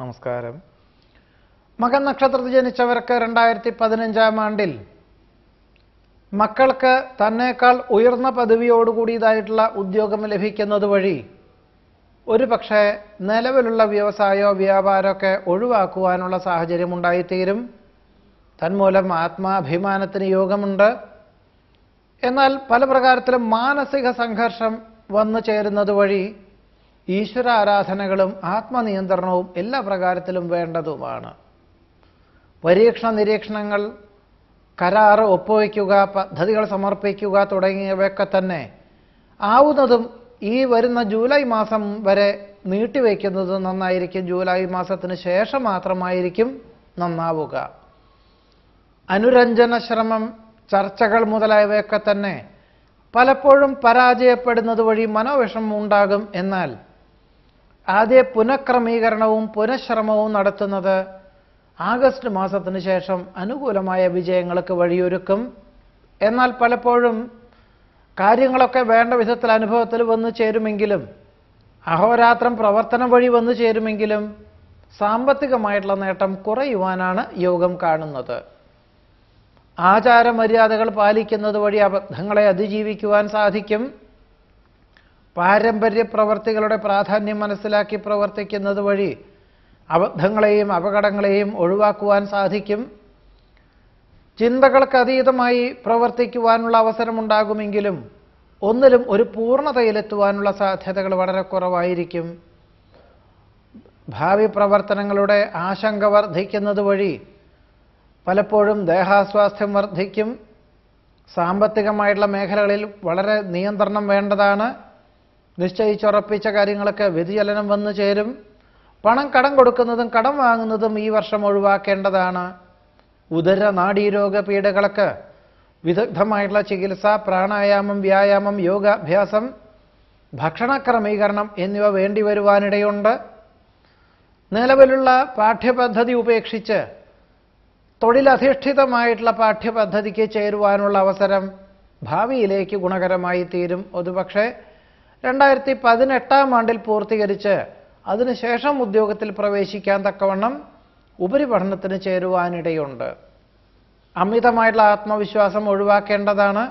നമസ്കാരം. മകൻ നക്ഷത്രത്തിൽ ജനിച്ചവർക്ക് 2015 ആണ്ടിൽ മക്കൾക്ക് തന്നേക്കാൾ ഉയർന്ന പദവിയോടുകൂടിയതായിട്ടുള്ള ഉദ്യോഗം ലഭിക്കുന്നത് വഴി ഒരു പക്ഷേ നിലവിലുള്ള വ്യവസായമോ വ്യാപാരമൊക്കെ ഒഴിവാക്കുവാനുള്ള സാഹചര്യം ഉണ്ടായിത്തീരും. തന്മൂലം ആത്മാഭിമാനത്തിന് യോഗമുണ്ട്. എന്നാൽ പല പ്രകാരത്തിലും മാനസിക സംഘർഷം വന്നു ചേരുന്നത് വഴി ഈശ്വര ആരാധനകളും ആത്മനിയന്ത്രണവും എല്ലാ പ്രകാരത്തിലും വേണ്ടതുമാണ്. പരീക്ഷണ നിരീക്ഷണങ്ങൾ, കരാറ് ഒപ്പുവയ്ക്കുക, പദ്ധതികൾ സമർപ്പിക്കുക തുടങ്ങിയവയൊക്കെ തന്നെ ആവുന്നതും ഈ വരുന്ന ജൂലൈ മാസം വരെ നീട്ടിവെക്കുന്നത് നന്നായിരിക്കും. ജൂലൈ മാസത്തിന് ശേഷം മാത്രമായിരിക്കും നന്നാവുക. അനുരഞ്ജന ശ്രമം, ചർച്ചകൾ മുതലായവയൊക്കെ തന്നെ പലപ്പോഴും പരാജയപ്പെടുന്നത് വഴി മനോവിഷമം ഉണ്ടാകും. എന്നാൽ ആദ്യ പുനഃക്രമീകരണവും പുനഃശ്രമവും നടത്തുന്നത് ആഗസ്റ്റ് മാസത്തിന് ശേഷം അനുകൂലമായ വിജയങ്ങൾക്ക് വഴിയൊരുക്കും. എന്നാൽ പലപ്പോഴും കാര്യങ്ങളൊക്കെ വേണ്ട വിധത്തിൽ അനുഭവത്തിൽ വന്നു ചേരുമെങ്കിലും, അഹോരാത്രം പ്രവർത്തനം വഴി വന്നു ചേരുമെങ്കിലും സാമ്പത്തികമായിട്ടുള്ള നേട്ടം കുറയുവാനാണ് യോഗം കാണുന്നത്. ആചാരമര്യാദകൾ പാലിക്കുന്നത് വഴി അബദ്ധങ്ങളെ അതിജീവിക്കുവാൻ സാധിക്കും. പാരമ്പര്യ പ്രവർത്തികളുടെ പ്രാധാന്യം മനസ്സിലാക്കി പ്രവർത്തിക്കുന്നത് വഴി അബദ്ധങ്ങളെയും അപകടങ്ങളെയും ഒഴിവാക്കുവാൻ സാധിക്കും. ചിന്തകൾക്ക് അതീതമായി പ്രവർത്തിക്കുവാനുള്ള അവസരമുണ്ടാകുമെങ്കിലും ഒന്നിലും ഒരു പൂർണ്ണതയിലെത്തുവാനുള്ള സാധ്യതകൾ വളരെ കുറവായിരിക്കും. ഭാവി പ്രവർത്തനങ്ങളുടെ ആശങ്ക വർദ്ധിക്കുന്നത് വഴി പലപ്പോഴും ദേഹാസ്വാസ്ഥ്യം വർദ്ധിക്കും. സാമ്പത്തികമായിട്ടുള്ള മേഖലകളിൽ വളരെ നിയന്ത്രണം വേണ്ടതാണ്. നിശ്ചയിച്ചുറപ്പിച്ച കാര്യങ്ങൾക്ക് വ്യതിചലനം വന്നു ചേരും. പണം കടം കൊടുക്കുന്നതും കടം വാങ്ങുന്നതും ഈ വർഷം ഒഴിവാക്കേണ്ടതാണ്. ഉദര നാഡീരോഗ പീഡകൾക്ക് വിദഗ്ധമായിട്ടുള്ള ചികിത്സ, പ്രാണായാമം, വ്യായാമം, യോഗാഭ്യാസം, ഭക്ഷണക്രമീകരണം എന്നിവ വേണ്ടിവരുവാനിടയുണ്ട്. നിലവിലുള്ള പാഠ്യപദ്ധതി ഉപേക്ഷിച്ച് തൊഴിലധിഷ്ഠിതമായിട്ടുള്ള പാഠ്യപദ്ധതിക്ക് ചേരുവാനുള്ള അവസരം ഭാവിയിലേക്ക് ഗുണകരമായി തീരും. ഒരുപക്ഷെ 2018 ആണ്ടിൽ പൂർത്തീകരിച്ച് അതിനുശേഷം ഉദ്യോഗത്തിൽ പ്രവേശിക്കാൻ തക്കവണ്ണം ഉപരിപഠനത്തിന് ചേരുവാനിടയുണ്ട്. അമിതമായിട്ടുള്ള ആത്മവിശ്വാസം ഒഴിവാക്കേണ്ടതാണ്.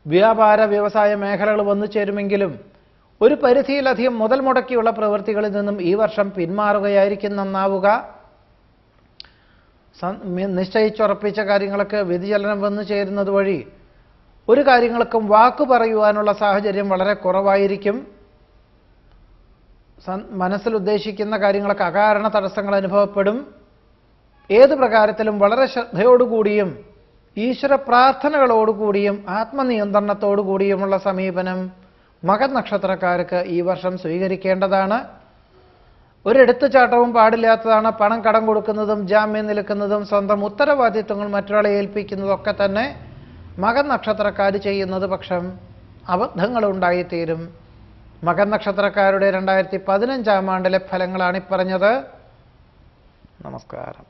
വ്യാപാര വ്യവസായ മേഖലകൾ വന്നു ചേരുമെങ്കിലും ഒരു പരിധിയിലധികം മുതൽ മുടക്കിയുള്ള പ്രവൃത്തികളിൽ നിന്നും ഈ വർഷം പിന്മാറുകയായിരിക്കും നന്നാവുക. നിശ്ചയിച്ചുറപ്പിച്ച കാര്യങ്ങൾക്ക് വ്യതിചലനം വന്നു ചേരുന്നത് വഴി ഒരു കാര്യങ്ങൾക്കും വാക്കു പറയുവാനുള്ള സാഹചര്യം വളരെ കുറവായിരിക്കും. മനസ്സിൽ ഉദ്ദേശിക്കുന്ന കാര്യങ്ങൾക്ക് അകാരണ തടസ്സങ്ങൾ അനുഭവപ്പെടും. ഏത് പ്രകാരത്തിലും വളരെ ശ്രദ്ധയോടുകൂടിയും ഈശ്വര പ്രാർത്ഥനകളോടുകൂടിയും ആത്മനിയന്ത്രണത്തോടുകൂടിയുമുള്ള സമീപനം മകൻ നക്ഷത്രക്കാർക്ക് ഈ വർഷം സ്വീകരിക്കേണ്ടതാണ്. ഒരെടുത്തുചാട്ടവും പാടില്ലാത്തതാണ്. പണം കടം കൊടുക്കുന്നതും ജാമ്യം നിൽക്കുന്നതും സ്വന്തം ഉത്തരവാദിത്വങ്ങൾ മറ്റൊരാളെ ഏൽപ്പിക്കുന്നതൊക്കെ തന്നെ മകൻ നക്ഷത്രക്കാർ ചെയ്യുന്നത് പക്ഷം അബദ്ധങ്ങളുണ്ടായിത്തീരും. മകൻ നക്ഷത്രക്കാരുടെ 2015 ആണ്ടിലെ ഫലങ്ങളാണ് പറഞ്ഞത്. നമസ്കാരം.